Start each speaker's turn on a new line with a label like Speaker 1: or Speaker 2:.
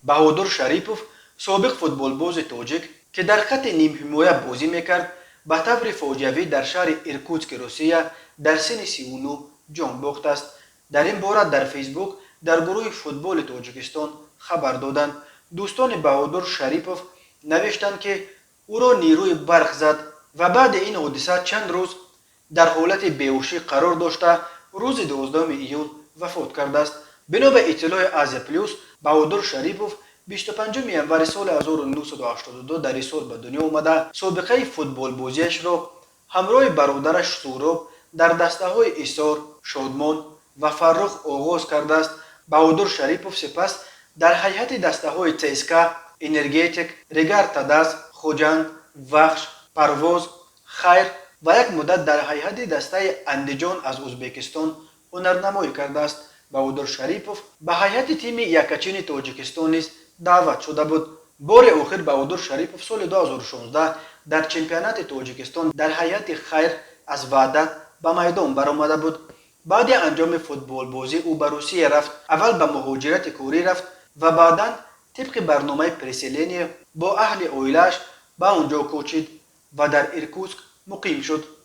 Speaker 1: بهادر شریپوف سابق فوتبالباز تاجیک که در خط نیم حمایه بازی میکرد به طور فاجعه‌ای در شهر ایرکوتسک روسیه در سن 39 جان باخت است. در این باره در فیسبوک در گروه فوتبال تاجیکستان خبر دادند. دوستان بهادر شریپوف نوشتند که او را نیروی برق زد و بعد این حادثه چند روز در حالت بیهوشی قرار داشته روز 12 ایول وفات کرده است. بنا به اطلاع از پلیس، بهادر شریپوف 25 ینور سال 1982 در این سال به دنیا آمده. سابقه فوتبال بازیش را همراه برادرش سهراب در دسته های ایثار، شادمان و فرخ آغاز کرده است. بهادر شریپوف سپس در هیئت دسته های تسکا، انرژیتیک، ریگر تداز، خوجند، وخش، پرواز، خیر و یک مدت در هیئت دسته اندیجان از ازبکستان هنرنمایی کرده است. بهادر شریپوف به هیئت تیم یکچین تاجیکستان نیز دعوت شده بود. بار آخر بهادر شریپوف سال 2016 در چمپیونات تاجیکستان در هیئت خیر از وحدت به میدان برآمده بود. بعد انجام فوتبال بازی او به روسیه رفت. اول به مهاجرت کاری رفت و بعدا طبق برنامه پرسیلینیا با اهل اویلش به آنجا کوچید و در ایرکوتسک مقیم شد.